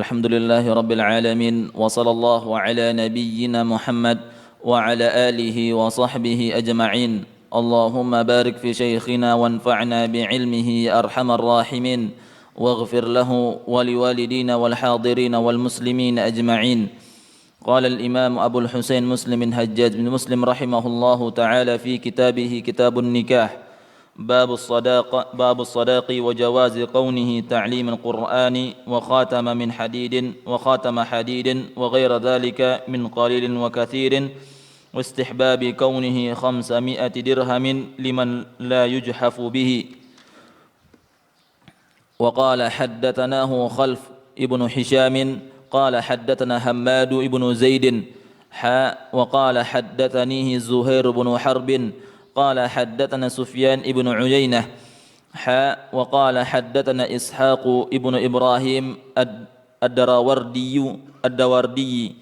الحمد لله رب العالمين وصلى الله على نبينا محمد وعلى آله وصحبه أجمعين اللهم بارك في شيخنا وانفعنا بعلمه يا أرحم الراحمين واغفر له ولوالدينا والحاضرين والمسلمين أجمعين. قال الإمام أبو الحسين مسلم بن حجاج بن مسلم رحمه الله تعالى في كتابه كتاب النكاح باب الصداق وجواز قونه تعليم القرآن وخاتم حديد وغير ذلك من قليل وكثير واستحباب كونه 500 درهم لمن لا يجحف به. وقال حدثناه خلف ابن هشام قال حدثنا حماد بن زيد وقال حدثنيه زهير بن حرب قال حدثنا سفيان بن عيينة وقال حدثنا إسحاق بن إبراهيم الدوردي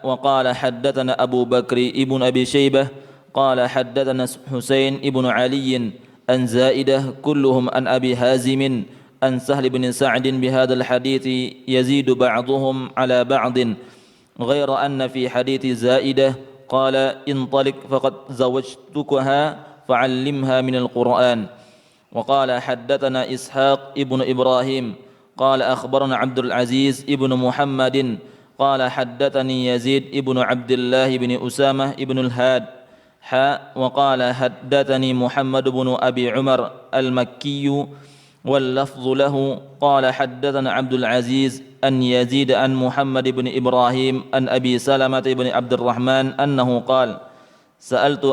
وقال حدثنا أبو بكر بن أبي شيبة قال حدثنا حسين بن علي عن زائدة كلهم عن أبي هازم عن سهل بن سعد بهذا الحديث يزيد بعضهم على بعض غير أن في حديث زائدة قال انطلق فقد زوجتكها فعلمها من القرآن. وقال حدثنا إسحاق ابن إبراهيم قال أخبرنا عبد العزيز ابن محمد قال حدثني يزيد ابن عبد الله بن أسامة ابن الهاد وقال حدثني محمد بن أبي عمر المكي واللفظ له قال حدثنا عبد العزيز أن يزيد عن محمد بن إبراهيم أن أبي سلمة بن عبد الرحمن أنه قال سألت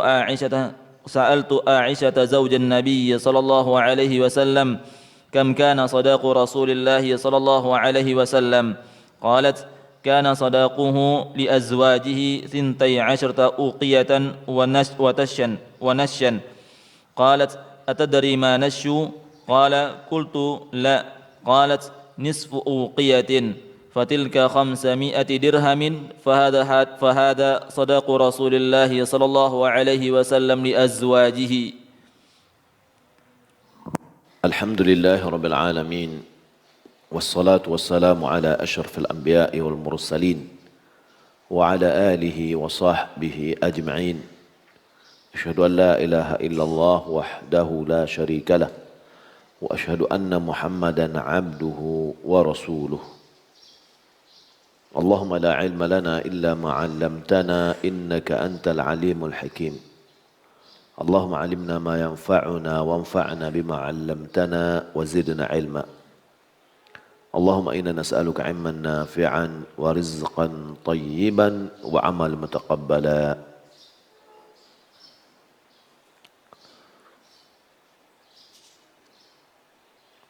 عائشة زوج النبي صلى الله عليه وسلم كم كان صداق رسول الله صلى الله عليه وسلم قالت كان صداقه لأزواجه 12 أوقية ونشا قالت أتدري ما نشوا قال قلت لا قالت نصف أوقية فتلك 500 درهم فهذا صداق رسول الله صلى الله عليه وسلم لأزواجه. الحمد لله رب العالمين والصلاة والسلام على أشرف الأنبياء والمرسلين وعلى آله وصحبه أجمعين. أشهد أن لا إله إلا الله وحده لا شريك له وأشهد أن محمدا عبده ورسوله. اللهم لا علم لنا إلا ما علمتنا إنك أنت العليم الحكيم. اللهم علمنا ما ينفعنا وانفعنا بما علمتنا وزدنا علما. اللهم إنا نسألك علما نافعا ورزقا طيبا وعملا متقبلا.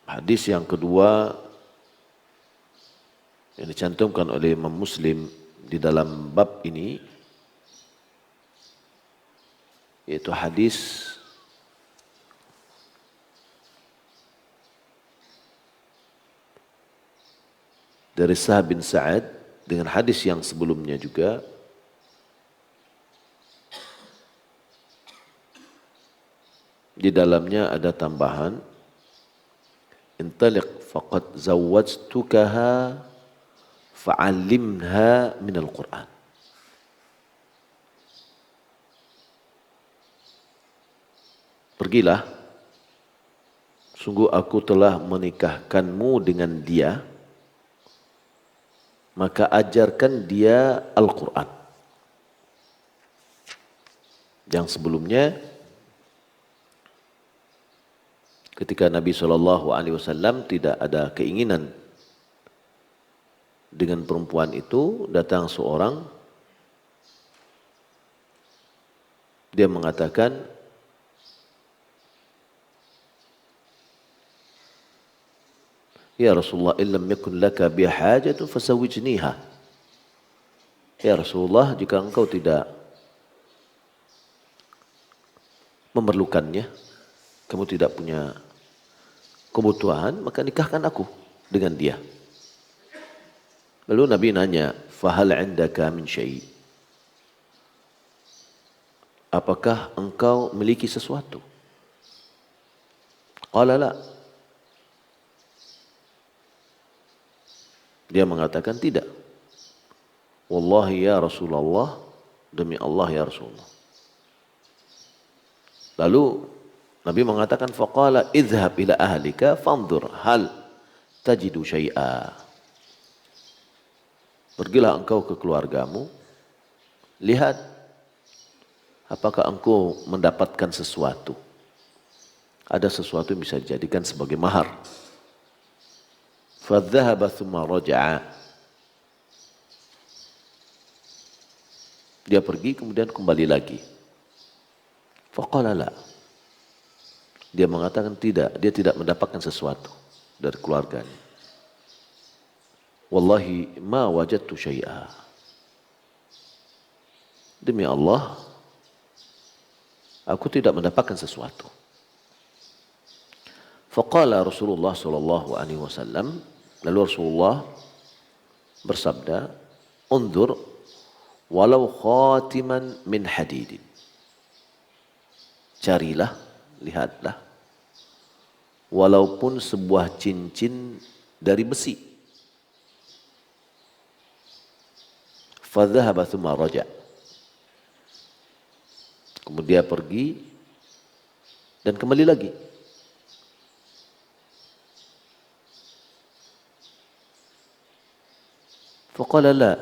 Hadis yang kedua yang dicantumkan oleh Imam Muslim di dalam bab ini yaitu hadis dari Sahal bin Sa'ad dengan hadis yang sebelumnya juga. Di dalamnya ada tambahan intaliq faqad zawwajtukaha fa'allimha minal Qur'an. Pergilah, sungguh aku telah menikahkanmu dengan dia, maka ajarkan dia Al-Quran. Yang sebelumnya ketika Nabi SAW tidak ada keinginan dengan perempuan itu, datang seorang, dia mengatakan, Ya Rasulullah, illam yakun laka biha hajatun fasawijniha. Ya Rasulullah, jika engkau tidak memerlukannya, kamu tidak punya kebutuhan, maka nikahkan aku dengan dia. Lalu Nabi nanya, fahal indaka min syai'? Apakah engkau memiliki sesuatu? Qala la. Dia mengatakan tidak. Wallahi ya Rasulullah, demi Allah ya Rasulullah. Lalu Nabi mengatakan faqala idhhab ila ahlika fanzur hal tajidu syai'a. Pergilah engkau ke keluargamu, lihat apakah engkau mendapatkan sesuatu. Ada sesuatu yang bisa dijadikan sebagai mahar. Fadhahaba thumma raja'a. Dia pergi kemudian kembali lagi. Faqala la. Dia mengatakan tidak, dia tidak mendapatkan sesuatu dari keluarganya. Wallahi ma wajadtu syai'a. Demi Allah, aku tidak mendapatkan sesuatu. Faqala Rasulullah sallallahu alaihi wasallam, lalu Rasulullah bersabda, "Unzur walau khatiman min hadidin." Carilah, lihatlah, walaupun sebuah cincin dari besi. Fadhahaba thumma raja. Kemudian dia pergi dan kembali lagi. Faqala la.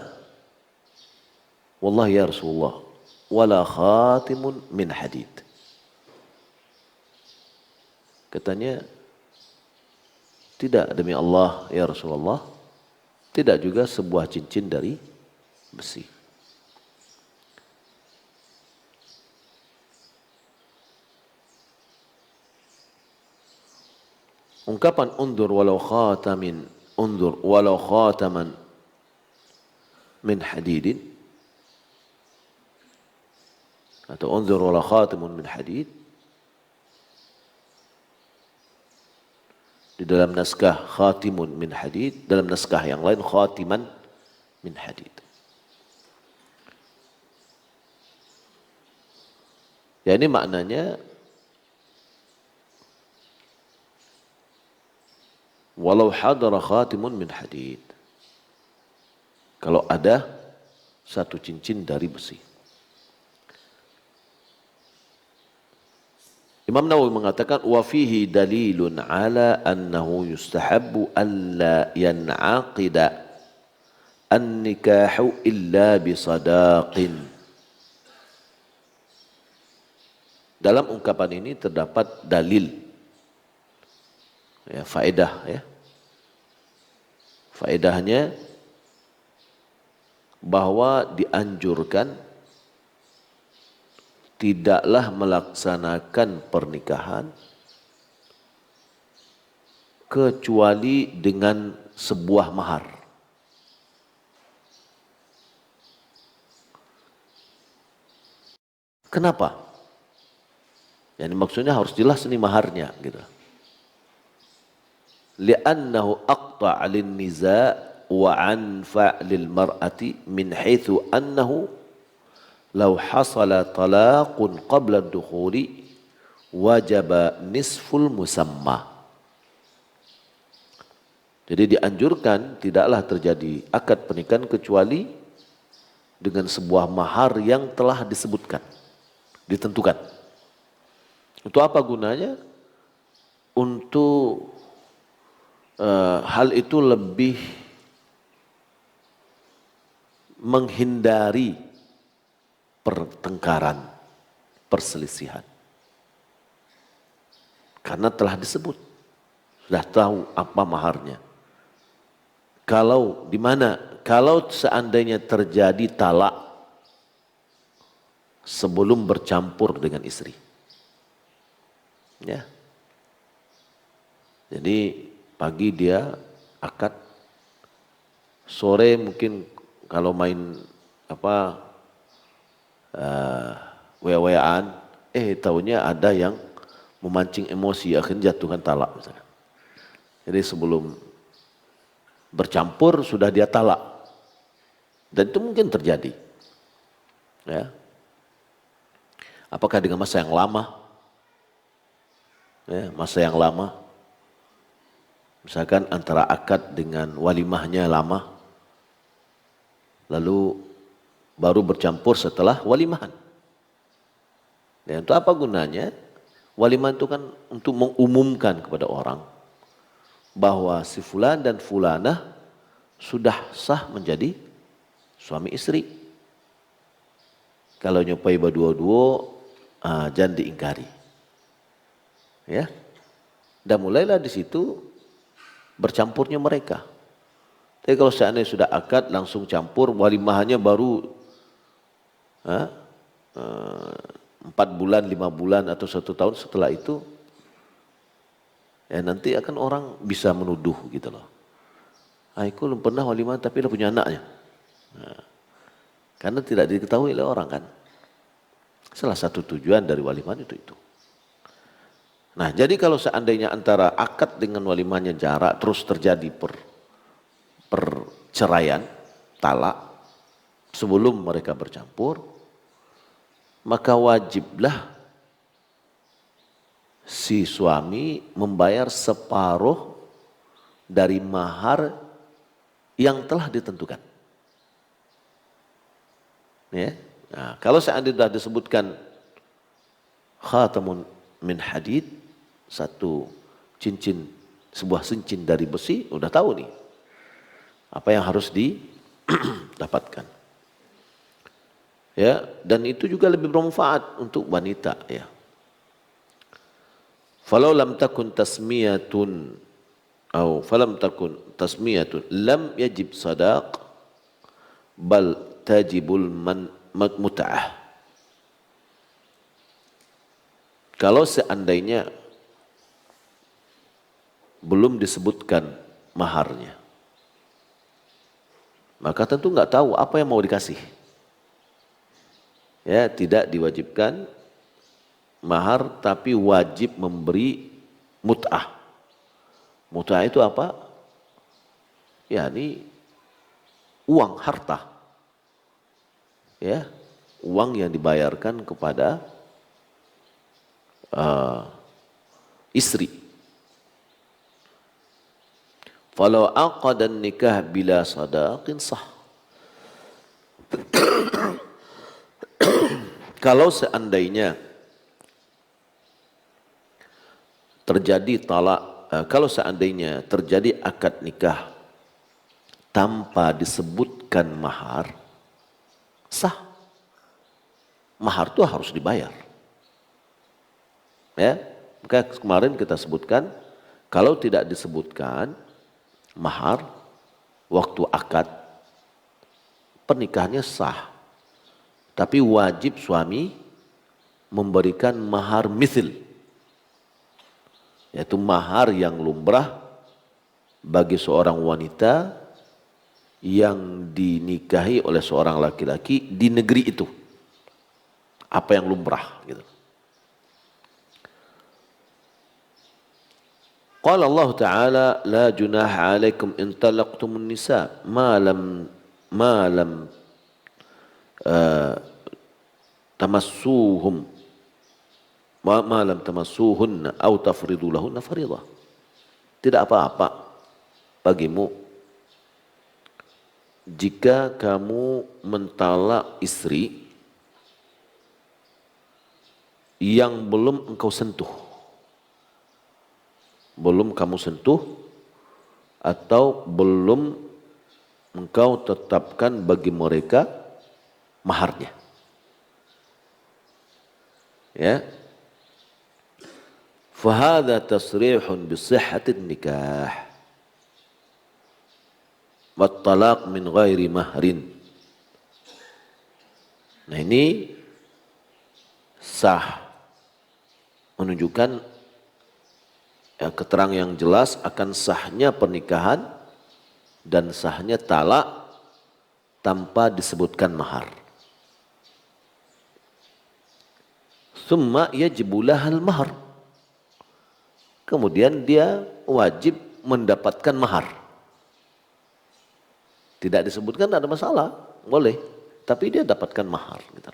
Wallahi ya Rasulullah, wala khatimun min hadid. Katanya, tidak demi Allah ya Rasulullah, tidak juga sebuah cincin dari besi. Ungkapan undur walau khataman min hadidin, atau undur walau khatamun min hadid, di dalam naskah khatimun min hadid, dalam naskah yang lain khatiman min hadid. Ya, ini maknanya walau hadara khatimun min hadid. Kalau ada satu cincin dari besi. Imam Nawawi mengatakan wa fihi dalilun ala annahu yustahabbu alla yan'aqida an-nikahu illa bisadaqin. Dalam ungkapan ini terdapat dalil, ya, faedah, ya. Faedahnya bahwa dianjurkan tidaklah melaksanakan pernikahan kecuali dengan sebuah mahar. Kenapa? Yani maksudnya harus jelas ini maharnya, gitu. Li'annahu aqta' lin-niza' wa anfa' lil-mar'ati min haitsu annahu law hasala talaqun qabla ad-dukhuli wajaba nisful musamma. Jadi dianjurkan tidaklah terjadi akad pernikahan kecuali dengan sebuah mahar yang telah disebutkan, ditentukan. Untuk apa gunanya? Untuk hal itu lebih menghindari pertengkaran, perselisihan. Karena telah disebut, sudah tahu apa maharnya. Kalau di mana, kalau seandainya terjadi talak sebelum bercampur dengan istri. Ya. Jadi pagi dia akad, sore mungkin kalau main wea-weaan, tahunya ada yang memancing emosi, akhirnya jatuhkan talak misalnya. Jadi sebelum bercampur sudah dia talak, dan itu mungkin terjadi. Ya. Apakah dengan masa yang lama? Ya, masa yang lama. Misalkan antara akad dengan walimahnya lama, lalu baru bercampur setelah walimahan. Dan itu apa gunanya? Walimah itu kan untuk mengumumkan kepada orang bahwa si fulan dan fulanah sudah sah menjadi suami istri. Kalau nyopai berdua-dua, jangan diingkari. Ya. Dan mulailah di situ bercampurnya mereka. Tapi kalau seandainya sudah akad langsung campur, walimahannya baru 4 bulan, 5 bulan atau 1 tahun setelah itu, ya nanti akan orang bisa menuduh gitu loh. Aku belum pernah walimahan tapi dia punya anaknya. Nah, karena tidak diketahui oleh orang kan. Salah satu tujuan dari walimahan itu. Nah, jadi kalau seandainya antara akad dengan walimahnya jarak terus terjadi perceraian, talak, sebelum mereka bercampur, maka wajiblah si suami membayar separuh dari mahar yang telah ditentukan. Ya. Nah, kalau seandainya sudah disebutkan khatamun min hadid, satu cincin, sebuah cincin dari besi, udah tahu nih apa yang harus didapatkan. Ya, dan itu juga lebih bermanfaat untuk wanita, ya. Falau lam takun tasmiyatun atau falam takun tasmiyatun lam yajib sadaq bal tajibul mut'ah. Kalau seandainya belum disebutkan maharnya, maka tentu nggak tahu apa yang mau dikasih. Ya, tidak diwajibkan mahar, tapi wajib memberi mut'ah. Mut'ah itu apa? Ya, ini uang, harta. Ya, uang yang dibayarkan kepada istri. Falau aqadan nikah bila sadaqin sah. Kalau seandainya terjadi talak, kalau seandainya terjadi akad nikah tanpa disebutkan mahar, sah. Mahar itu harus dibayar. Ya, maka kemarin kita sebutkan, kalau tidak disebutkan mahar waktu akad, pernikahannya sah. Tapi wajib suami memberikan mahar mithil, yaitu mahar yang lumrah bagi seorang wanita yang dinikahi oleh seorang laki-laki di negeri itu. Apa yang lumrah gitu. Qala Allah Ta'ala la junaha 'alaikum in talaqtumun nisa ma lam tamassuhum ma lam tamassuhunna aw tafridu lahunna fariḍah. Tidak apa-apa bagimu jika kamu mentalak istri yang belum engkau sentuh. Belum kamu sentuh atau belum engkau tetapkan bagi mereka maharnya. Ya. Fahadha tasrihun bisihhatin nikah. Wat talaq min ghairi mahrin. Nah, ini sah, menunjukkan ya, keterangan yang jelas akan sahnya pernikahan dan sahnya talak tanpa disebutkan mahar. Summa yajibu lahal mahar. Kemudian dia wajib mendapatkan mahar. Tidak disebutkan, tidak ada masalah, boleh. Tapi dia dapatkan mahar. Gitu.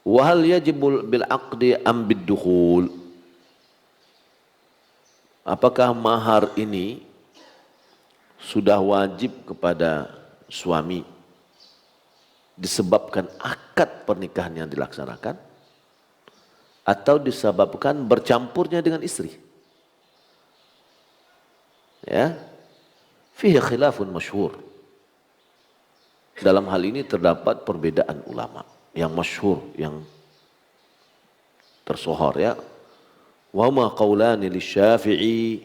Wahal yajibul bil aqdi am bid dukhul. apakah mahar ini sudah wajib kepada suami disebabkan akad pernikahan yang dilaksanakan atau disebabkan bercampurnya dengan istri? Ya, fihi khilafun masyhur. Dalam hal ini terdapat perbedaan ulama yang masyhur, yang tersohor ya. Wa ma qaulani lisyafi'i,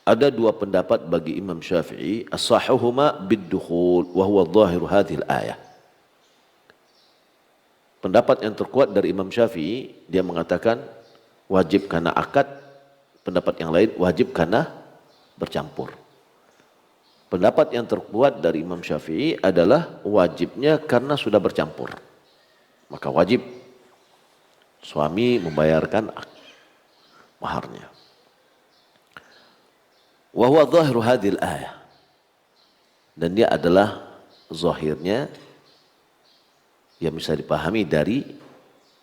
ada dua pendapat bagi Imam Syafi'i, as-sahhuhuma bid-dukhul wa huwa dhahiru hadhil ayah. Pendapat yang terkuat dari Imam Syafi'i, dia mengatakan wajib karena akad, pendapat yang lain wajib karena bercampur. Pendapat yang terkuat dari Imam Syafi'i adalah wajibnya karena sudah bercampur. Maka wajib suami membayarkan maharnya. Wa huwa dhahiru hadhil ayah. Dan dia adalah zahirnya yang bisa dipahami dari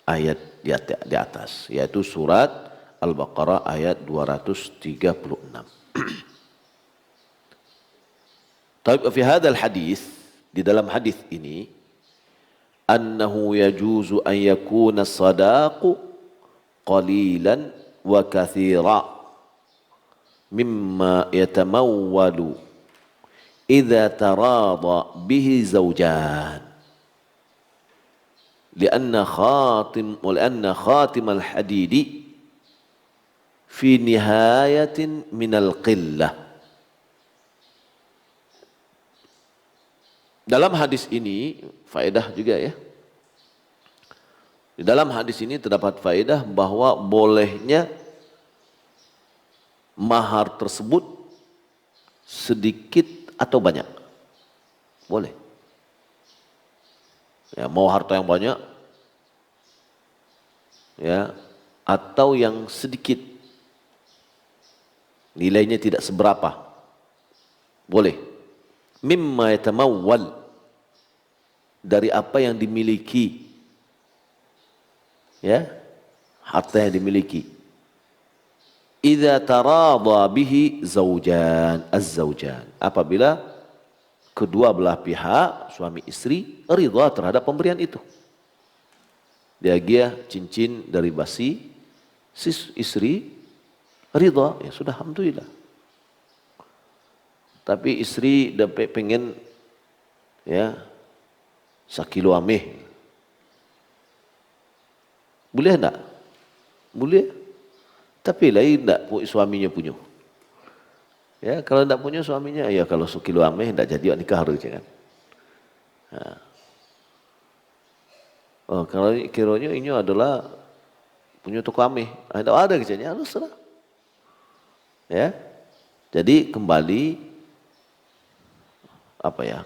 ayat di atas, yaitu surat Al-Baqarah ayat 236. Tapi fi hadzal hadis, di dalam hadis ini, annahu yajuzu an yakuna as-sadaqu qalilan wa katsira mimma yatamawwalu idza tarada bihi zawjan lianna khatim al-hadidi fi nihayatin minal qillah. Dalam hadis ini faedah juga ya. Di dalam hadis ini terdapat faedah bahwa bolehnya mahar tersebut sedikit atau banyak. Boleh. Ya, mau harta yang banyak ya atau yang sedikit. Nilainya tidak seberapa. Boleh. Mimma yatamawwal, dari apa yang dimiliki, ya, harta yang dimiliki. Idza tarada bihi zawjan, az-zawjan, apabila kedua belah pihak suami istri ridha terhadap pemberian itu. Dia cincin dari basi, si istri ridha, ya sudah, alhamdulillah. Tapi istri dapat pengen ya sekilo ameh. Boleh enggak? Boleh. Tapi lain enggak suaminya punya. Ya, kalau enggak punya suaminya, ya kalau sekilo ameh enggak jadi nikah harus kan. Nah. Oh, kalau kiranya ini adalah punya toko ameh, ada kerjanya harus lah. Ya. Jadi kembali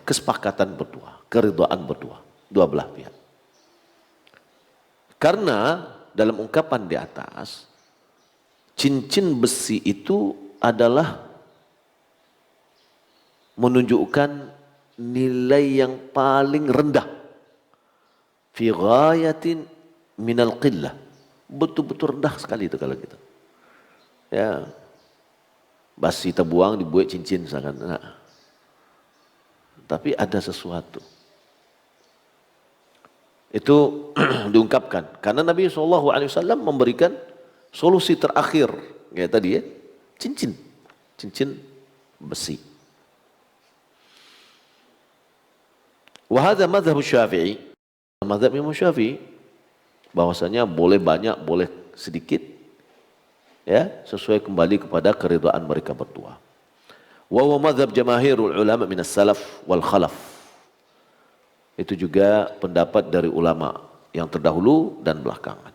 kesepakatan berdua, keridhaan berdua, dua belah pihak. Karena dalam ungkapan di atas, cincin besi itu adalah menunjukkan nilai yang paling rendah. Fi ghayatin minal qillah. Betul-betul rendah sekali itu kalau gitu. Ya. Basi terbuang dibuat cincin misalkan. Nah. Tapi ada sesuatu. Itu diungkapkan. Karena Nabi SAW memberikan solusi terakhir. Kayak tadi ya. Cincin. Cincin besi. Wahada madhab Syafi'i. Madhab Imam Syafi'i. Bahwasanya boleh banyak, boleh sedikit. Ya, sesuai kembali kepada keridhaan mereka berdua. Wa huwa madhab jamaahirul ulama minas salaf wal khalaf. Itu juga pendapat dari ulama yang terdahulu dan belakangan.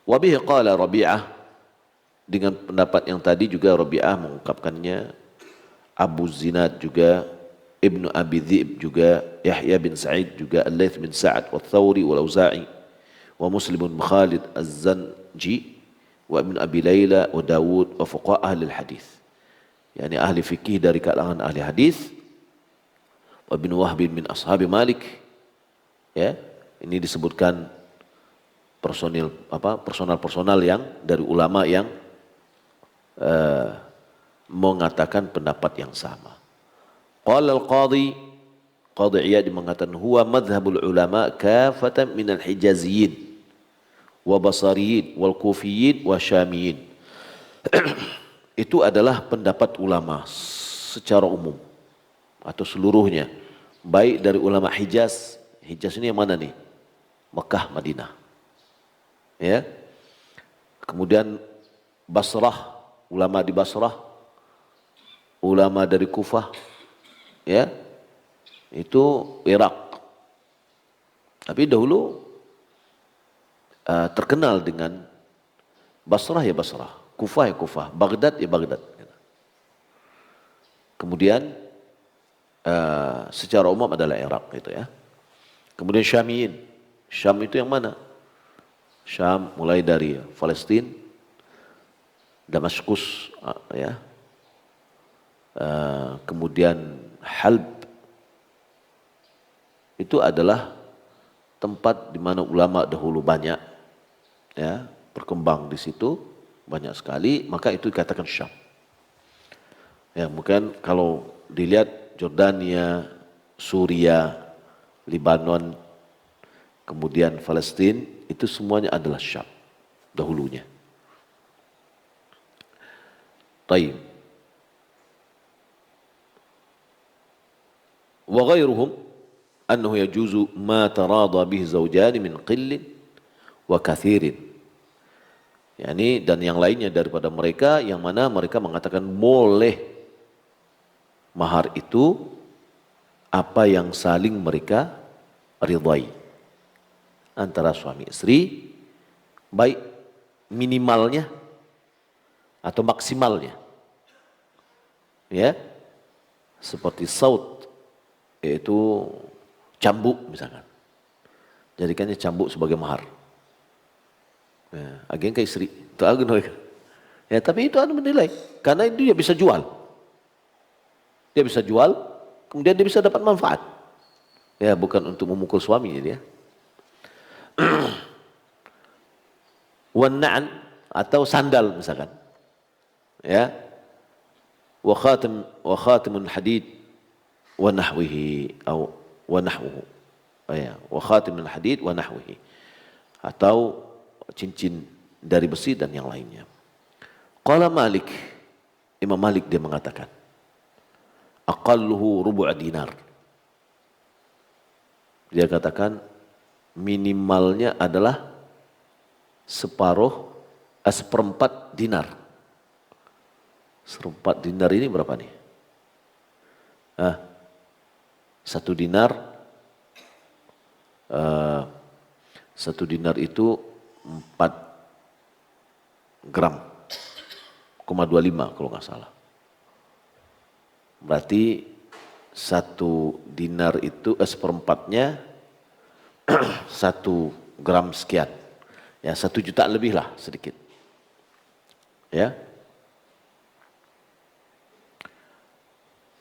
Wa bihi qala Rabi'ah, dengan pendapat yang tadi juga Rabi'ah mengungkapkannya, Abu Zinad juga, Ibnu Abi Dhi'b juga, Yahya bin Sa'id juga, Al-Laits bin Sa'ad wa Thawri wal Auza'i wa Muslim bin Khalid Az-Zanji wa Ibn Abi Layla wa Dawud wa fuqaha ahli al-hadis. Yani ahli fikih dari kalangan ahli hadis, wa bin Wahb min ashabi Malik. Ya, ini disebutkan personal yang dari ulama yang mengatakan pendapat yang sama. Qala al-Qadhi Iyad mengatakan huwa madhhabul ulama kafatan minal Hijaziyin wa Basariyin wal Kufiyin wa Syamiyin. Itu adalah pendapat ulama secara umum atau seluruhnya, baik dari ulama Hijaz. Hijaz ini yang mana nih? Mekah, Madinah. Ya. Kemudian Basrah, ulama di Basrah, ulama dari Kufah, ya. Itu Irak. Tapi dahulu terkenal dengan Basrah ya Basrah, Kufah ya Kufah, Baghdad ya Baghdad. Kemudian secara umum adalah Irak gitu ya. Kemudian Syamiyin. Syam itu yang mana? Syam mulai dari Palestina, Damaskus ya. Kemudian Halb. Itu adalah tempat di mana ulama dahulu banyak ya, berkembang di situ banyak sekali, maka itu dikatakan Syam. Ya, mungkin kalau dilihat Jordania, Suria, Libanon, kemudian Palestina, itu semuanya adalah Syam dahulunya. Taib. Wa ghairuhum annahu yajuzu ma tarada bihi zawjani min qillin wa kathirin. Yani dan yang lainnya daripada mereka yang mana mereka mengatakan boleh mahar itu apa yang saling mereka ridhai antara suami istri, baik minimalnya atau maksimalnya. Ya. Seperti saut, yaitu cambuk misalkan. Jadikannya cambuk sebagai mahar. Ya, agen ke istri, itu agen mereka. Ya, tapi itu anu menilai karena itu dia bisa jual. Dia bisa jual, kemudian dia bisa dapat manfaat. Ya, bukan untuk memukul suami dia. Wanna'an atau sandal misalkan. Ya. Wa khatimun hadid wa nahwihi atau wa nahwuhu. Ya, wa khatimun hadid wa nahwihi. Atau cincin dari besi dan yang lainnya. Qala Malik, Imam Malik dia mengatakan, aqalluhu rubu' dinar. Dia katakan minimalnya adalah seperempat dinar. Seperempat dinar ini berapa nih? Satu dinar itu 4 gram, 0,25 kalau nggak salah. Berarti satu dinar itu seperempatnya 1 gram sekian. Ya 1 juta lebih lah sedikit. Ya.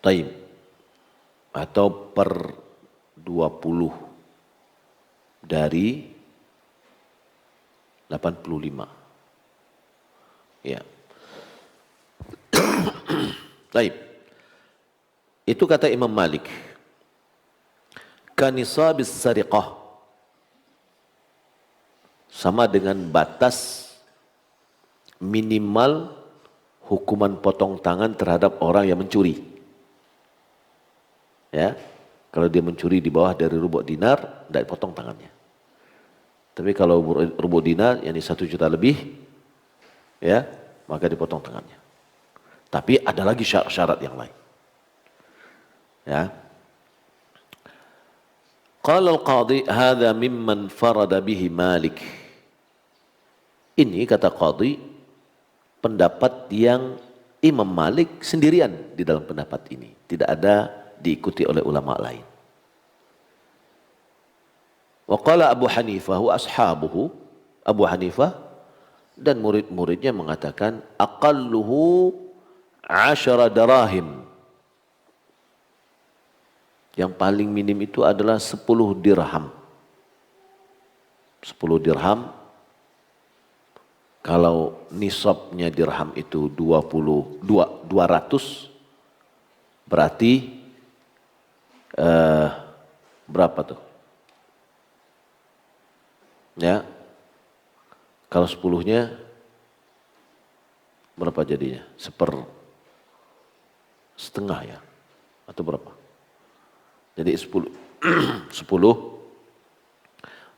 Taib. Atau per 20 dari 85. Ya. Taib. Itu kata Imam Malik. Kanisabis sariqah. Sama dengan batas minimal hukuman potong tangan terhadap orang yang mencuri. Ya, kalau dia mencuri di bawah dari rubu' dinar, tidak dipotong tangannya. Tapi kalau rubu' dinar, yakni 1 juta lebih, ya, maka dipotong tangannya. Tapi ada lagi syarat-syarat yang lain. Ya. Qala al-Qadhi, hadza mimman farada bihi Malik. Ini kata Qadhi, pendapat yang Imam Malik sendirian di dalam pendapat ini. Tidak ada diikuti oleh ulama lain. Wa qala Abu Hanifah wa ashabuhu, Abu Hanifah dan murid-muridnya mengatakan aqalluhu 10 darahim. Yang paling minim itu adalah 10 dirham. 10 dirham Kalau nisabnya dirham itu 200, berarti berapa tuh? Ya, kalau 10-nya berapa jadinya? Setengah ya? Atau berapa? Jadi 10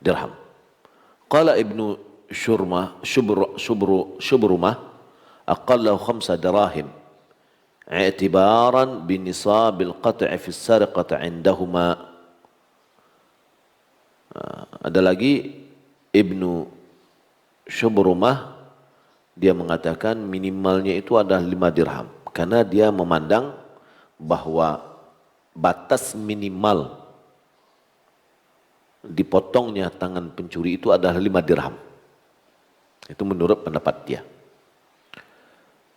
dirham. Qala Ibnu Shubrumah aqallahu 5 dirahim i'tibaran binisabil qat'i fi as-sariqati 'indahuma. Ada lagi Ibnu Shubrumah, dia mengatakan minimalnya itu adalah 5 dirham karena dia memandang bahwa batas minimal dipotongnya tangan pencuri itu adalah 5 dirham. Itu menurut pendapat dia.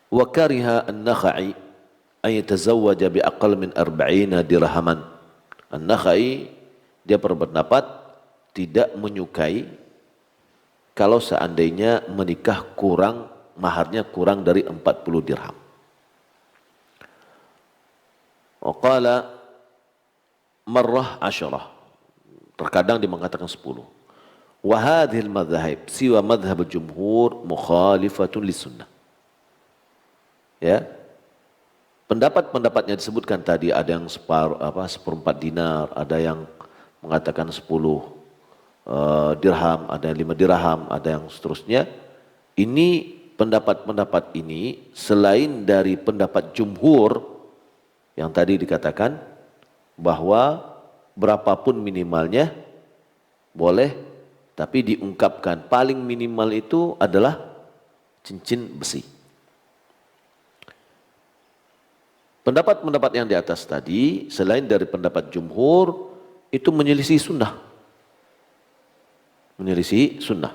Wa kariha an-Nakhai an yatazawwaja bi aqall min 40 dirhaman. An-Nakhai dia berpendapat tidak menyukai kalau seandainya menikah maharnya kurang dari 40 dirham. Wa qala marrah 10. Terkadang dia mengatakan 10. Wa hadhil madhahib siwa madhhab jumhur mukhalifatun lis-sunnah. Ya. Pendapat-pendapat yang disebutkan tadi ada yang seperempat dinar, ada yang mengatakan 10 dirham, ada yang 5 dirham, ada yang seterusnya. Ini pendapat-pendapat ini selain dari pendapat jumhur yang tadi dikatakan bahwa berapapun minimalnya boleh, tapi diungkapkan paling minimal itu adalah cincin besi. Pendapat-pendapat yang di atas tadi selain dari pendapat jumhur itu menyelisih sunnah. Menyelisih sunnah.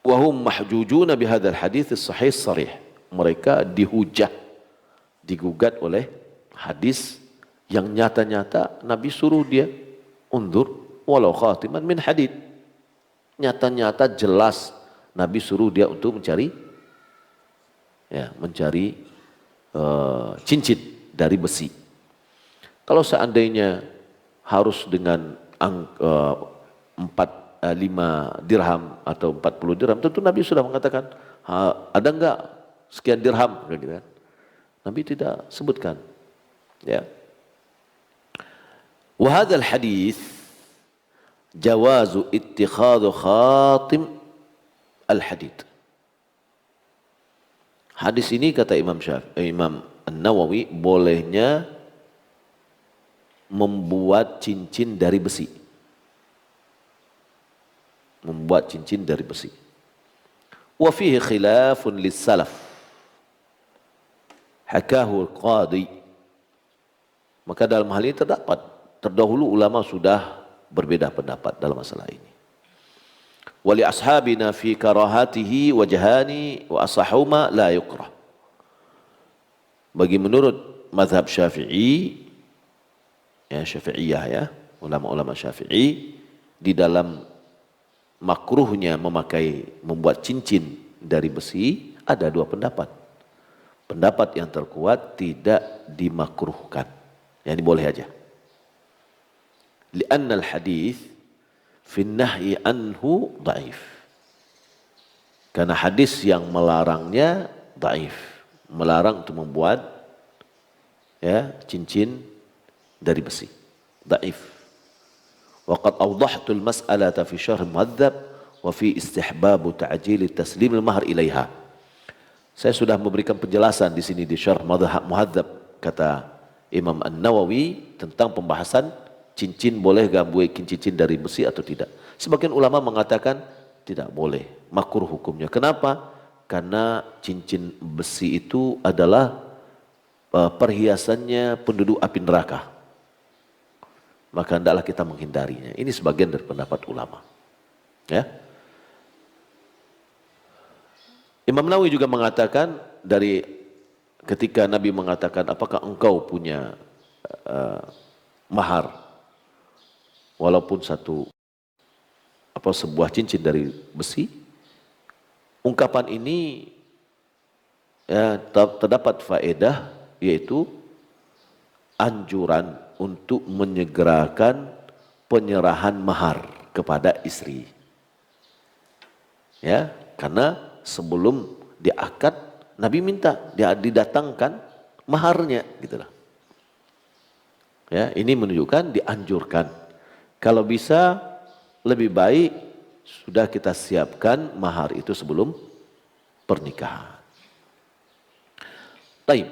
Wahum mahjujuna bihadzal hadits sahih sarih. Mereka digugat oleh hadis yang nyata-nyata Nabi suruh dia undur walau khatiman min hadid. Nyata-nyata jelas Nabi suruh dia untuk mencari cincin dari besi. Kalau seandainya harus dengan 5 dirham atau 40 dirham, tentu Nabi sudah mengatakan, ada enggak sekian dirham, gitu kan. Nabi tidak sebutkan. Ya. Wa hadzal hadis jawazu ittikhadhu khatim al-hadid. Hadis ini kata Imam An-Nawawi bolehnya membuat cincin dari besi. Membuat cincin dari besi. Wa fihi khilafun lis-salaf. Hakahu al-Qadi. Maka dalam hal ini terdahulu ulama sudah berbeda pendapat dalam masalah ini. Wali ashabina fi karahatihi wajhani wa asahuma la yukrah. Bagi menurut mazhab Syafi'i, Syafi'iyah ya, ulama-ulama Syafi'i, di dalam makruhnya membuat cincin dari besi ada 2 pendapat. Pendapat yang terkuat tidak dimakruhkan, yang boleh aja. Li'anna al-hadits fi nahyi anhu dhaif. Karena hadis yang melarangnya dhaif, melarang untuk membuat cincin dari besi, dhaif. Wa qad awdahtu al-mas'alata fi syarh muhadzab wa fi istihbab ta'jil taslim al-mahr ilaiha. Saya sudah memberikan penjelasan di sini di syarh muhadzab kata Imam An-Nawawi tentang pembahasan cincin boleh gak buat cincin dari besi atau tidak. Sebagian ulama mengatakan tidak boleh, makruh hukumnya. Kenapa? Karena cincin besi itu adalah perhiasannya penduduk api neraka. Maka hendaklah kita menghindarinya. Ini sebagian dari pendapat ulama. Ya. Imam Nawawi juga mengatakan dari ketika Nabi mengatakan apakah engkau punya mahar walaupun sebuah cincin dari besi, ungkapan ini ya, terdapat faedah, yaitu anjuran untuk menyegerakan penyerahan mahar kepada istri. Ya, karena sebelum diakad Nabi minta dia didatangkan maharnya, gitulah. Ya, ini menunjukkan dianjurkan. Kalau bisa lebih baik sudah kita siapkan mahar itu sebelum pernikahan. Taib.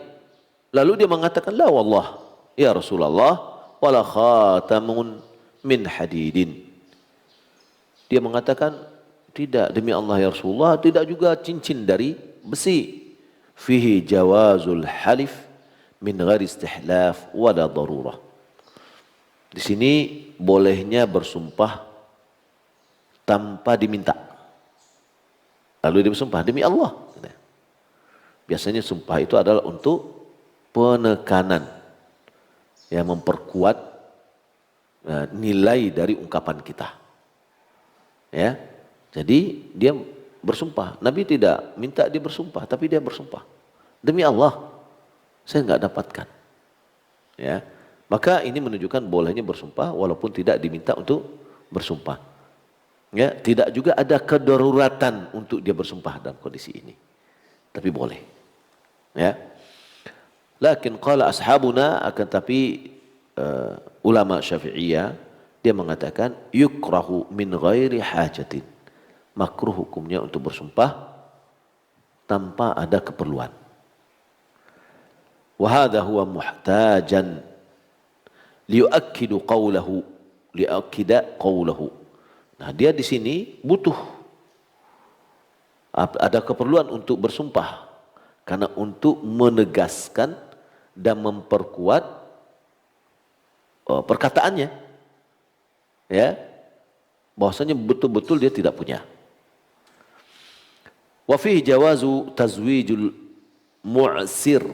Lalu dia mengatakan, la wallah ya Rasulullah wala khatamun min hadidin. Dia mengatakan, tidak, demi Allah ya Rasulullah, tidak juga cincin dari besi. Fihi jawazul halif min ghairi istihlaf wala darurah. Di sini bolehnya bersumpah tanpa diminta. Lalu dia bersumpah demi Allah. Biasanya sumpah itu adalah untuk penekanan, yang memperkuat nilai dari ungkapan kita. Ya, jadi dia bersumpah. Nabi tidak minta dia bersumpah, tapi dia bersumpah demi Allah, saya enggak dapatkan. Ya, maka ini menunjukkan bolehnya bersumpah walaupun tidak diminta untuk bersumpah. Ya, tidak juga ada kedaruratan untuk dia bersumpah dalam kondisi ini, tapi boleh. Ya, lakin qala ashabuna, akan tapi ulama Syafi'iyah dia mengatakan yukrahu min ghairi hajatin, makruh hukumnya untuk bersumpah tanpa ada keperluan. Wa hadha huwa muhtajan liyuakkidu qawlahu, liyuakkida qawlahu. Nah, dia di sini butuh ada keperluan untuk bersumpah, karena untuk menegaskan dan memperkuat perkataannya, ya, bahwasanya betul-betul dia tidak punya. Wa fihi jawazu tazwijul mu'sir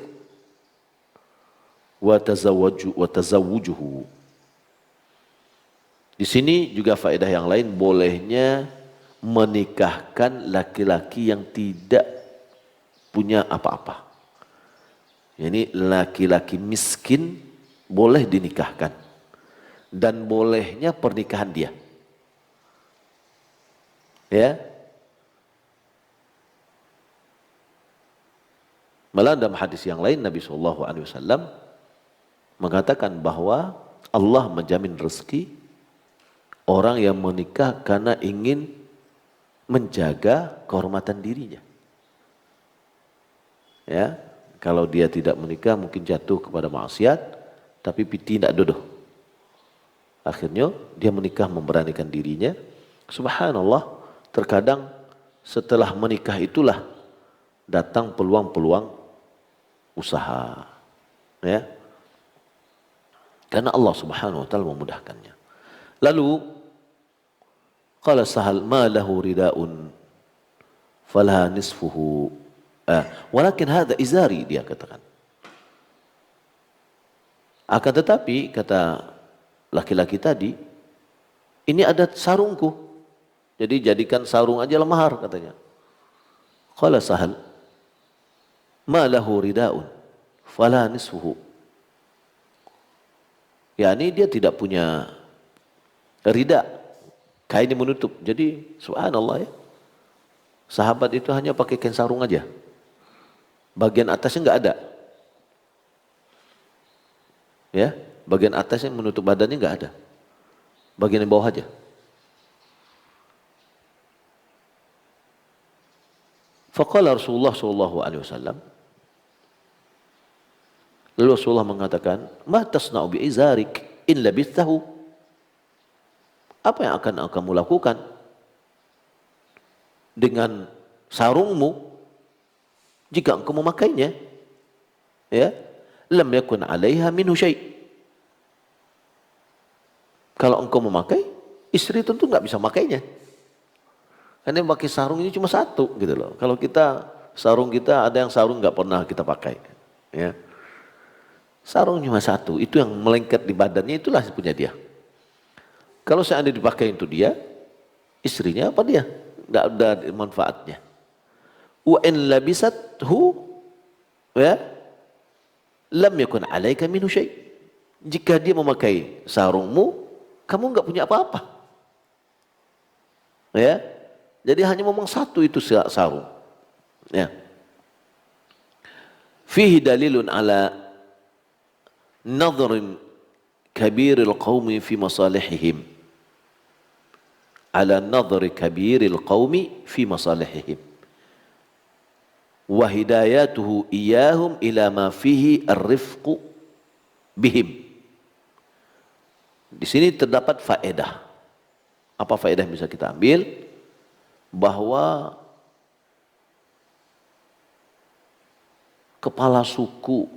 wa tazawwujuhu. Di sini juga faedah yang lain, bolehnya menikahkan laki-laki yang tidak punya apa-apa. Ini laki-laki miskin boleh dinikahkan, dan bolehnya pernikahan dia. Ya. Malah dalam hadis yang lain Nabi SAW mengatakan bahwa Allah menjamin rezeki orang yang menikah karena ingin menjaga kehormatan dirinya. Ya, kalau dia tidak menikah mungkin jatuh kepada maksiat, tapi tidak dodoh. Akhirnya dia menikah memberanikan dirinya. Subhanallah, terkadang setelah menikah itulah datang peluang-peluang usaha. Ya, karena Allah Subhanahu wa taala memudahkannya. Lalu qala Sahal ma lahu ridaun falaha nisfuhu walakin hadza izari, dia katakan. Akan tetapi kata laki-laki tadi, ini ada sarungku, jadi jadikan sarung aja lah mahar, katanya. Qala Sahal ma lahu ridaun fala nisfuhu. Yani dia tidak punya rida, kain yang menutup. Jadi subhanallah ya, sahabat itu hanya pakai kain sarung aja, bagian atasnya enggak ada. Ya, bagian atasnya menutup badannya enggak ada, bagian yang bawah aja. Faqala Rasulullah sallallahu alaihi wasallam, lalu Rasulullah mengatakan, ma tasna'u bi izarik in labithahu. Apa yang akan kamu lakukan dengan sarungmu jika engkau memakainya? Ya, lam yakun 'alaiha minhu syai'. Kalau engkau memakai, istri tentu enggak bisa makainya. Karena yang pakai sarung ini cuma satu gitu loh. Kalau kita, sarung kita, ada yang sarung enggak pernah kita pakai. Ya, sarung cuma satu, itu yang melengket di badannya, itulah punya dia. Kalau seandainya dipakai untuk dia, istrinya apa dia? Tidak ada manfaatnya. Wa in labisathu ya lam yakun 'alaika minhu syai'. Jika dia memakai sarungmu, kamu enggak punya apa-apa. Ya. Jadi hanya memang satu itu sarung. Ya. Fihi dalilun ala nadhrin kabiril qaumi fi masalihihim. Ala nadhri kabiril qaumi fi masalihihim. Wa hidayatuhu iyahum ila ma fihi ar-rifqu bihim. Di sini terdapat faedah. Apa faedah yang bisa kita ambil? Bahwa kepala suku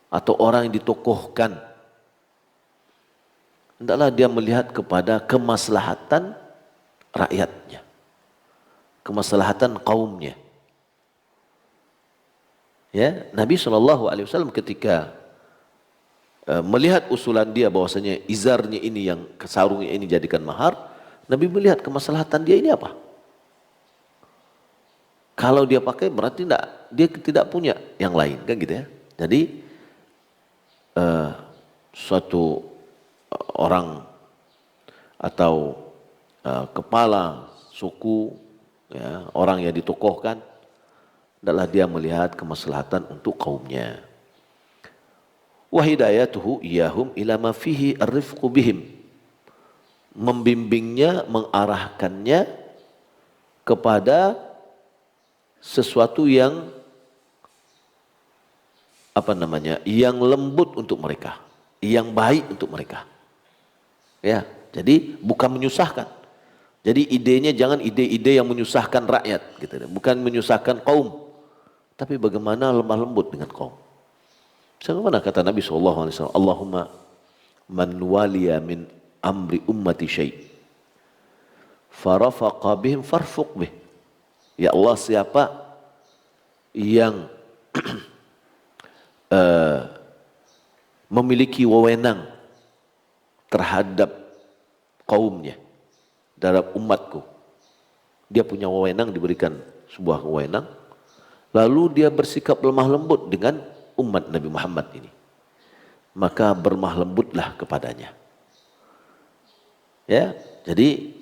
atau orang yang ditokohkan, hendaklah dia melihat kepada kemaslahatan rakyatnya, kemaslahatan kaumnya. Ya, Nabi SAW ketika melihat usulan dia bahwasanya izarnya ini yang sarungnya ini jadikan mahar, Nabi melihat kemaslahatan dia ini apa. Kalau dia pakai berarti dia tidak punya yang lain, kan gitu ya. Jadi suatu orang atau kepala suku, ya, orang yang ditokohkan, adalah dia melihat kemaslahatan untuk kaumnya. Wa hidayatuhu iyahum ila ma fihi ar-rifqu bihim. Membimbingnya, mengarahkannya kepada sesuatu yang yang lembut untuk mereka, yang baik untuk mereka. Ya, jadi bukan menyusahkan. Jadi idenya jangan ide-ide yang menyusahkan rakyat, gitu. Bukan menyusahkan kaum, tapi bagaimana lemah lembut dengan kaum. Sebagaimana kata Nabi SAW, Allahumma man waliya min amri ummati syai' farafaqa bihim farfuq bih. Ya Allah, siapa yang memiliki wewenang terhadap kaumnya, terhadap umatku, dia punya wewenang, diberikan sebuah wewenang, lalu dia bersikap lemah lembut dengan umat Nabi Muhammad ini, maka berlemah lembutlah kepadanya. Ya, jadi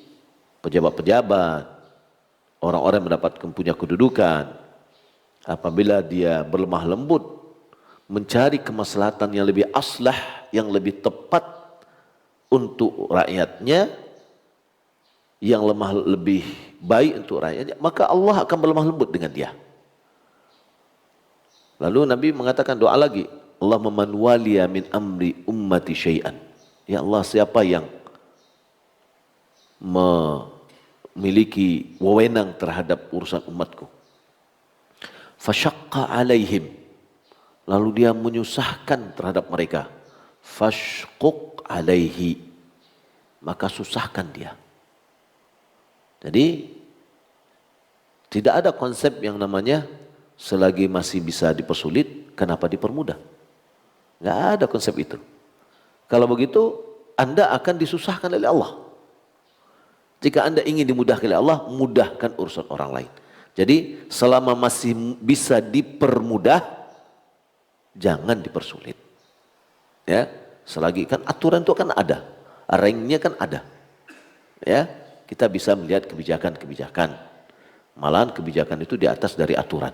pejabat-pejabat, orang-orang yang mendapatkan punya kedudukan, apabila dia berlemah lembut mencari kemaslahatan yang lebih aslah, yang lebih tepat untuk rakyatnya, yang lebih baik untuk rakyatnya, maka Allah akan berlemah lembut dengan dia. Lalu Nabi mengatakan doa lagi, Allahumma man waliya min amri ummati syai'an. Ya Allah, siapa yang memiliki wewenang terhadap urusan umatku, fasyaqqa alaihim, lalu dia menyusahkan terhadap mereka, fashquq alaihi, maka susahkan dia. Jadi tidak ada konsep yang namanya selagi masih bisa dipersulit, kenapa dipermudah? Nggak ada konsep itu. Kalau begitu, Anda akan disusahkan oleh Allah. Jika Anda ingin dimudahkan oleh Allah, mudahkan urusan orang lain. Jadi selama masih bisa dipermudah, jangan dipersulit. Ya, selagi kan aturan itu kan ada, ranknya kan ada. Ya, kita bisa melihat kebijakan-kebijakan. Malahan kebijakan itu di atas dari aturan.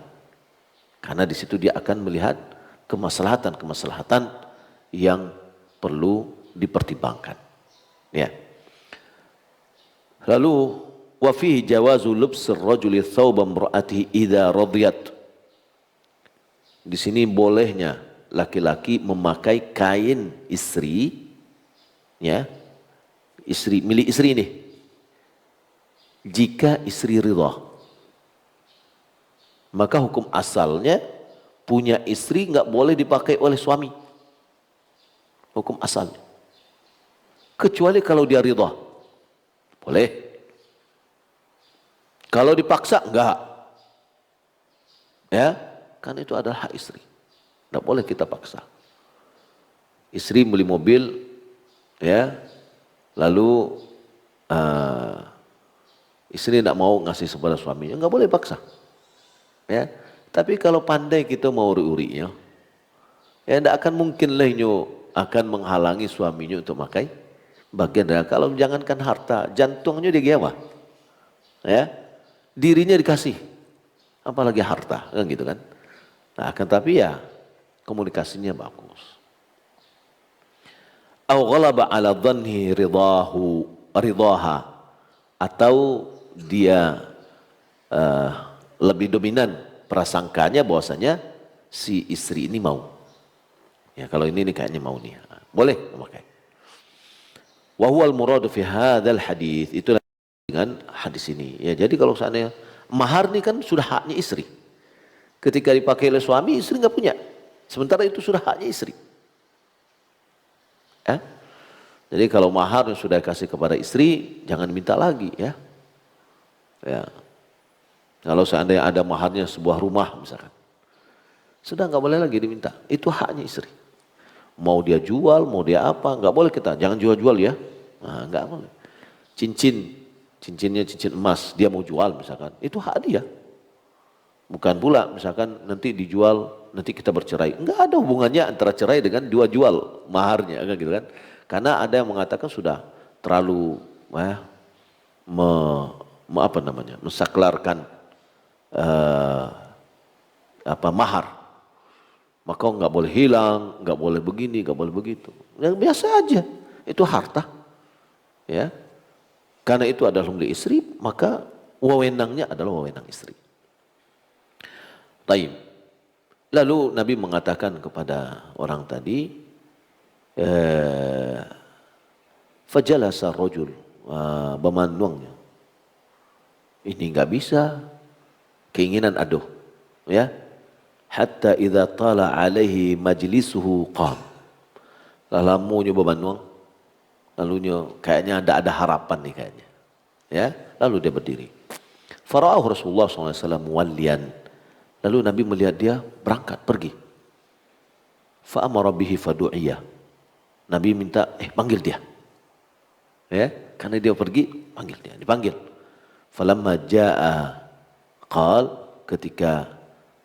Karena di situ dia akan melihat kemaslahatan-kemaslahatan yang perlu dipertimbangkan. Ya. Lalu wa fihi jawazu lubsir rajuli thawban imra'atihi idza radiyat. Di sini bolehnya laki-laki memakai kain istri, ya. Istri, milik istri ini. Jika istri ridha. Maka hukum asalnya punya istri nggak boleh dipakai oleh suami. Hukum asalnya. Kecuali kalau dia ridha. Boleh. Kalau dipaksa enggak. Ya, kan itu adalah hak istri. Enggak boleh kita paksa. Istri beli mobil, ya, lalu Istri tidak mau ngasih kepada suaminya, nggak boleh paksa. Ya, tapi kalau pandai kita mau uri-urinya, ya tidak akan mungkin lah akan menghalangi suaminya untuk pakai bagian dari. Kalau jangankan harta, jantungnya digawa, ya, dirinya dikasih, apalagi harta, kan gitu kan. Nah, akan tapi ya komunikasinya bagus. Au ghalaba ala dhanni ridaha, atau dia lebih dominan prasangkanya bahwasanya si istri ini mau. Ya kalau ini kayaknya mau nih. Boleh memakai. Wa huwal muradu fi hadzal hadis. Itu dengan hadis ini. Ya jadi kalau seandainya mahar ini kan sudah haknya istri. Ketika dipakai oleh suami, istri nggak punya. Sementara itu sudah haknya istri. Ya? Jadi kalau mahar yang sudah kasih kepada istri, jangan minta lagi ya. Ya. Kalau seandainya ada maharnya sebuah rumah misalkan, sudah nggak boleh lagi diminta. Itu haknya istri. Mau dia jual, mau dia apa, nggak boleh kita. Jangan jual-jual ya. Nah, nggak boleh. Cincinnya cincin emas, dia mau jual misalkan, itu hak dia. Bukan pula misalkan nanti dijual, nanti kita bercerai. Nggak ada hubungannya antara cerai dengan dua jual maharnya, kan gitu kan? Karena ada yang mengatakan sudah terlalu mensaklarkan mahar, maka nggak boleh hilang, nggak boleh begini, nggak boleh begitu. Yang biasa aja, itu harta, ya. Karena itu adalah milik istri, maka wewenangnya adalah wewenang istri. Taib. Lalu Nabi mengatakan kepada orang tadi, fajalasa rajul, bamanuangnya. Ini nggak bisa. Keinginan aduh, ya. Hatta idza tala alaihi majlisuhu qam. Lalunya bebanuang, lalunya kayaknya ada harapan nih kayaknya. Ya, lalu dia berdiri. Fara'ahu Rasulullah SAW muwalliyan. Lalu Nabi melihat dia berangkat pergi. Fa'amara bihi fadu'iyah. Nabi minta panggil dia. Ya, karena dia pergi, panggil dia, dipanggil. Falamma jaa qal, ketika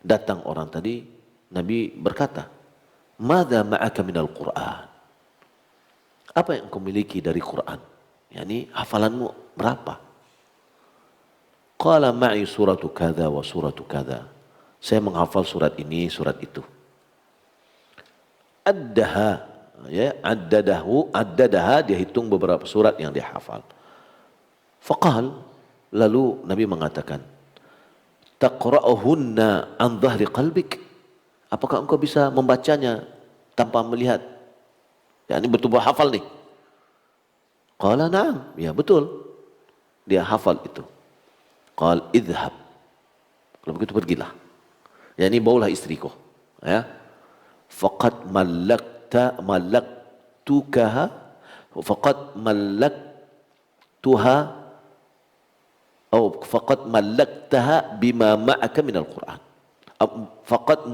datang orang tadi, Nabi berkata, "Madza ma'aka minal Qur'an?" Apa yang kau miliki dari Quran? Yani hafalanmu berapa? Qala ma'i suratu kadza wa suratu kadza. Saya menghafal surat ini, surat itu. Addaha, ya, addadaha, dia hitung beberapa surat yang dia hafal. Faqal, lalu Nabi mengatakan, taqra'uhunna an dhahri qalbik. Apakah engkau bisa membacanya tanpa melihat? Ya, ini betul-betul hafal nih. Qala na'am, ya betul. Dia hafal itu. Qal idhab. Kalau begitu pergilah. Ya ini bawalah istriku. Ya. Faqad mallaktukaha, faqad mallaktuha, faqad mallaktaha bima ma'aka minal Qur'an. Faqad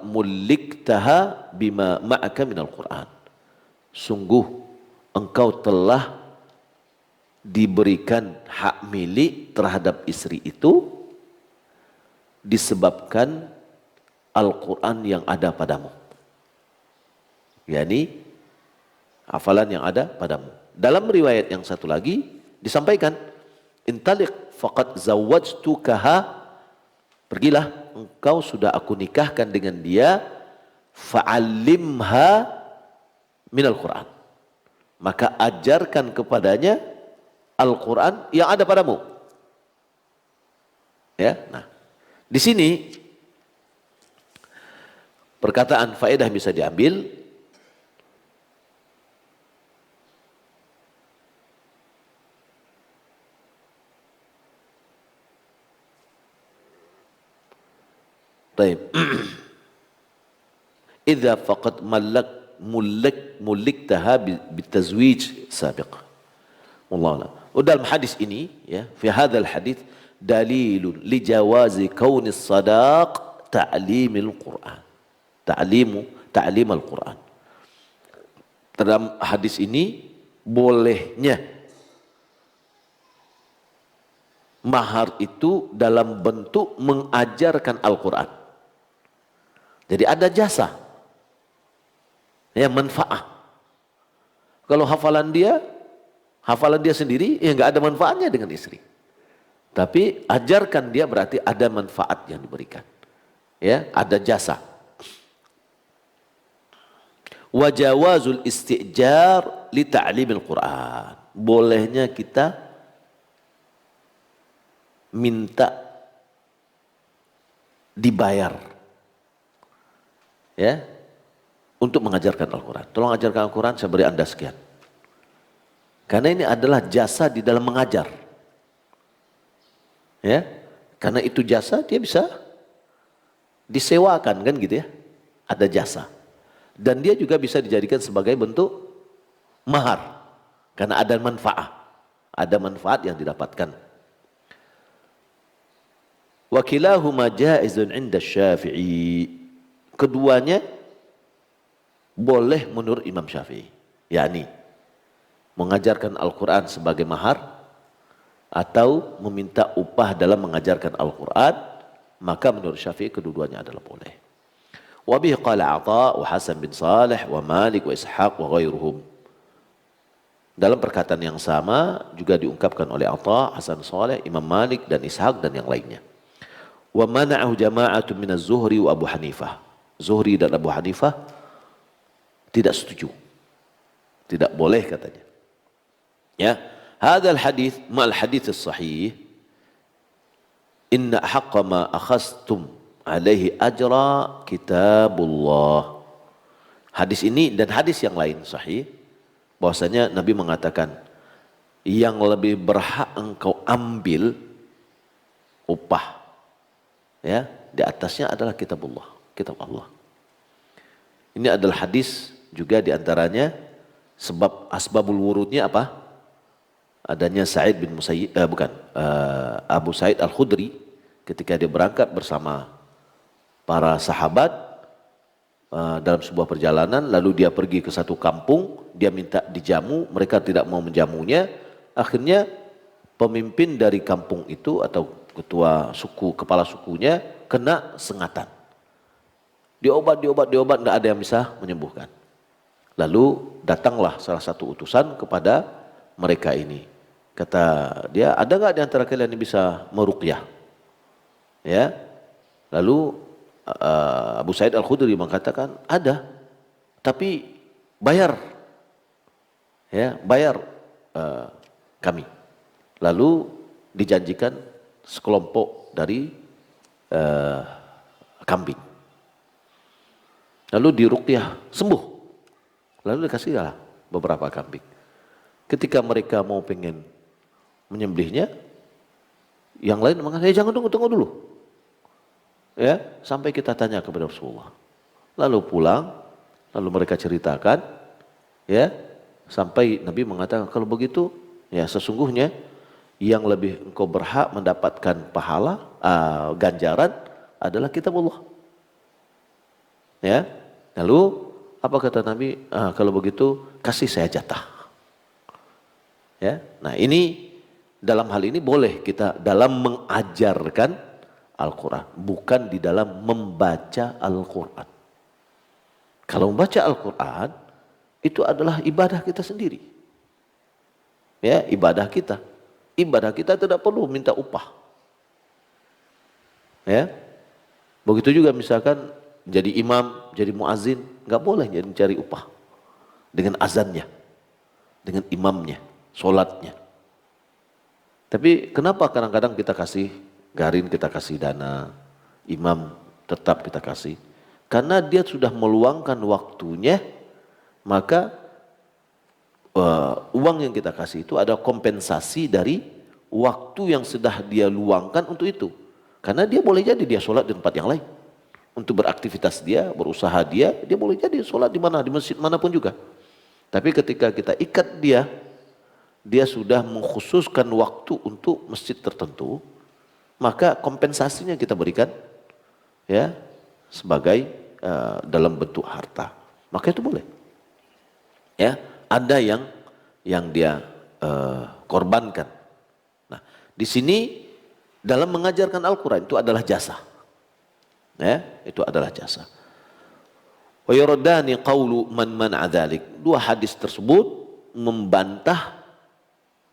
mulliktaha bima ma'aka minal Qur'an. Sungguh engkau telah diberikan hak milik terhadap istri itu disebabkan Al-Quran yang ada padamu. Yani hafalan yang ada padamu. Dalam riwayat yang satu lagi disampaikan, intaliq faqad zawwajtukaha, pergilah, engkau sudah aku nikahkan dengan dia, fa'allimha minal Quran, maka ajarkan kepadanya Al-Quran yang ada padamu. Ya, nah di sini perkataan faedah bisa diambil. Baik. Idza faqad mulliktaha bitazwij sabiq. Wallahu a'lam. Dalam hadis ini, ya, fi hadzal hadis dalilun li jawazi kauni sadaq ta'limil Qur'an. Ta'lim al-Quran. Dalam hadis ini bolehnya Mahar itu dalam bentuk mengajarkan Al-Quran. Jadi ada jasa, ya, manfaat. Kalau hafalan dia sendiri, ya nggak ada manfaatnya dengan istri. Tapi ajarkan dia berarti ada manfaat yang diberikan. Ya, ada jasa. Wa jawazul istijar li ta'limil Quran. Bolehnya kita minta dibayar, ya, untuk mengajarkan Al-Quran. Tolong ajarkan Al-Quran, saya beri Anda sekian. Karena ini adalah jasa di dalam mengajar. Ya, karena itu jasa, dia bisa disewakan, kan gitu ya. Ada jasa. Dan dia juga bisa dijadikan sebagai bentuk mahar. Karena ada manfaat. Ada manfaat yang didapatkan. Wa kilahuma jaizun 'inda Syafi'i. Keduanya boleh menurut Imam Syafi'i. Yakni mengajarkan Al-Quran sebagai mahar atau meminta upah dalam mengajarkan Al-Quran, maka menurut Syafi'i kedua-duanya adalah boleh. Wa bihi qala Atha wa Hasan bin Salih wa Malik wa Ishaq wa ghairuhum. Dalam perkataan yang sama juga diungkapkan oleh Atha, Hasan Salih, Imam Malik dan Ishaq dan yang lainnya. Wa mana'ahu jama'atun min az-Zuhri wa Abu Hanifah. Zuhri dan Abu Hanifah tidak setuju. Tidak boleh katanya. Ya, hadzal hadis ma'al hadits as-sahih inna haqqa ma akhastum alaihi ajra kitabullah. Hadis ini dan hadis yang lain sahih bahwasanya Nabi mengatakan yang lebih berhak engkau ambil upah, ya, di atasnya adalah kitabullah, kitab Allah. Ini adalah hadis juga diantaranya sebab asbabul wurudnya apa? Adanya Sa'id bin Musayyib, Abu Sa'id Al-Khudri ketika dia berangkat bersama para sahabat dalam sebuah perjalanan, lalu dia pergi ke satu kampung, dia minta dijamu, mereka tidak mau menjamunya. Akhirnya pemimpin dari kampung itu atau ketua suku, kepala sukunya kena sengatan. Diobat, nggak ada yang bisa menyembuhkan. Lalu datanglah salah satu utusan kepada mereka ini. Kata dia, ada nggak di antara kalian yang bisa meruqyah? Ya. Lalu Abu Sa'id Al-Khudri mengatakan, ada, tapi bayar. Ya, bayar kami. Lalu dijanjikan sekelompok dari kambing. Lalu diruqyah, sembuh. Lalu dikasihlah beberapa kambing. Ketika mereka mau pengen menyembelihnya, yang lain mengatakan, jangan, tunggu dulu. Ya, sampai kita tanya kepada Rasulullah. Lalu pulang, lalu mereka ceritakan, ya, sampai Nabi mengatakan, kalau begitu, ya sesungguhnya yang lebih engkau berhak mendapatkan pahala, ganjaran adalah kitabullah. Ya, lalu apa kata Nabi? Kalau begitu kasih saya jatah. Ya, nah ini dalam hal ini boleh kita dalam mengajarkan Al-Quran, bukan di dalam membaca Al-Quran. Kalau membaca Al-Quran itu adalah ibadah kita sendiri. Ya, ibadah kita. Ibadah kita tidak perlu minta upah. Ya, begitu juga misalkan jadi imam, jadi muazin, nggak boleh jadi cari upah dengan azannya, dengan imamnya, sholatnya. Tapi kenapa kadang-kadang kita kasih garin, kita kasih dana, imam tetap kita kasih? Karena dia sudah meluangkan waktunya, maka uang yang kita kasih itu ada kompensasi dari waktu yang sudah dia luangkan untuk itu. Karena dia boleh jadi dia sholat di tempat yang lain. Untuk beraktivitas dia, berusaha dia boleh jadi sholat di mana, di masjid manapun juga. Tapi ketika kita ikat dia sudah mengkhususkan waktu untuk masjid tertentu, maka kompensasinya kita berikan, ya, sebagai dalam bentuk harta. Maka itu boleh. Ya, ada yang dia korbankan. Nah, di sini dalam mengajarkan Al-Quran itu adalah jasa. Ya, itu adalah jasa. Wa yuradani qawlu man man'a dzalik. Dua hadis tersebut membantah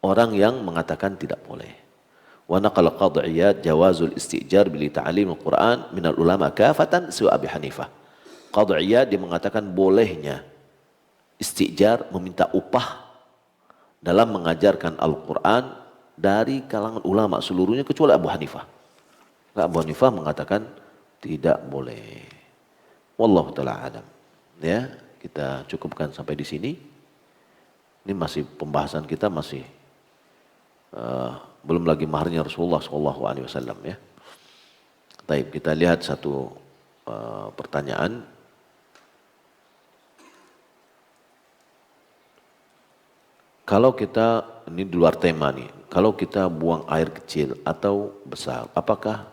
orang yang mengatakan tidak boleh. Wa naqala Qadhi Iyad jawazul istijar bil ta'lim al-Quran min al-ulama kafatan su Abi Hanifah. Qadhi Iyad dia mengatakan bolehnya istijar meminta upah dalam mengajarkan Al-Quran dari kalangan ulama seluruhnya kecuali Abu Hanifah. Abu Hanifah mengatakan tidak boleh. Wallahu ta'ala alam. Ya, kita cukupkan sampai di sini. Ini masih pembahasan kita masih belum lagi maharnya Rasulullah SAW ya. Baik, kita lihat satu pertanyaan. Kalau kita, ini di luar tema nih, kalau kita buang air kecil atau besar, apakah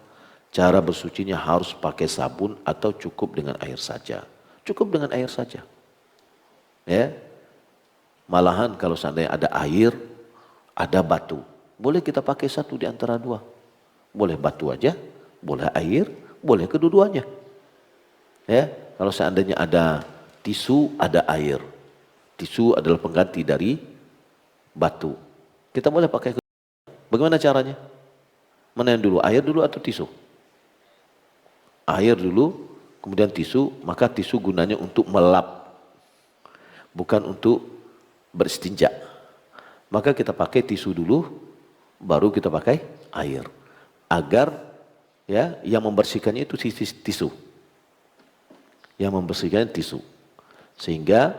cara bersucinya harus pakai sabun atau cukup dengan air saja? Cukup dengan air saja. Ya. Malahan kalau seandainya ada air, ada batu, boleh kita pakai satu di antara dua. Boleh batu aja, boleh air, boleh kedua-duanya. Ya, kalau seandainya ada tisu, ada air. Tisu adalah pengganti dari batu. Kita boleh pakai. Bagaimana caranya? Mana yang dulu? Air dulu atau tisu? Air dulu, kemudian tisu. Maka tisu gunanya untuk melap, bukan untuk beristinja. Maka kita pakai tisu dulu, baru kita pakai air. Agar ya, yang membersihkannya itu tisu. Yang membersihkannya tisu. Sehingga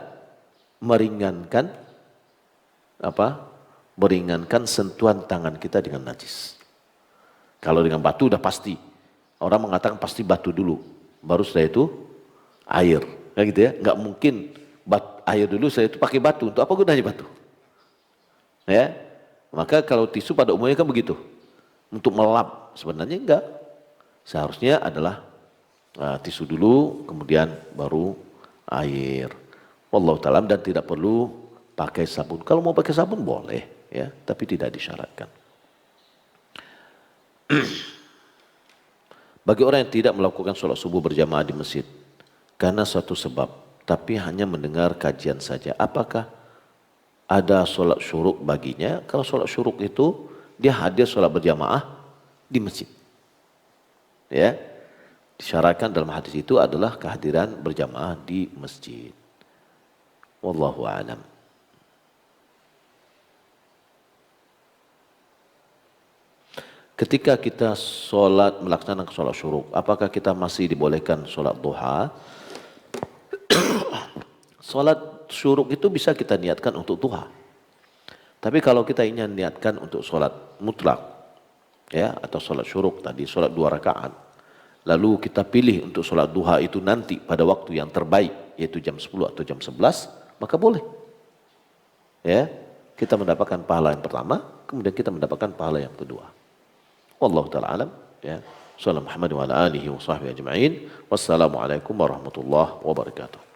meringankan meringankan sentuhan tangan kita dengan najis. Kalau dengan batu udah pasti. Orang mengatakan pasti batu dulu, baru setelah itu air. Kayak gitu ya, nggak mungkin air dulu setelah itu pakai batu. Untuk apa gunanya batu? Ya, maka kalau tisu pada umumnya kan begitu, untuk melap. Sebenarnya enggak. Seharusnya adalah tisu dulu, kemudian baru air. Wallahu ta'ala, dan tidak perlu pakai sabun. Kalau mau pakai sabun boleh, ya, tapi tidak disyaratkan. Bagi orang yang tidak melakukan sholat subuh berjamaah di masjid karena suatu sebab, tapi hanya mendengar kajian saja, apakah ada sholat syuruk baginya? Kalau sholat syuruk itu dia hadir sholat berjamaah di masjid. Ya, disyaratkan dalam hadis itu adalah kehadiran berjamaah di masjid. Wallahu a'lam. Ketika kita melaksanakan sholat syuruk, apakah kita masih dibolehkan sholat duha? Sholat syuruk itu bisa kita niatkan untuk duha. Tapi kalau kita ingin niatkan untuk sholat mutlak, ya, atau sholat syuruk tadi, sholat 2 rakaat, lalu kita pilih untuk sholat duha itu nanti pada waktu yang terbaik, yaitu jam 10 atau jam 11, maka boleh. Ya, kita mendapatkan pahala yang pertama, kemudian kita mendapatkan pahala yang kedua. Wallahu ta'ala alam. Ya. Sallallahu Muhammad wa ala alihi wa sahbihi ajma'in. Wassalamualaikum warahmatullahi wabarakatuh.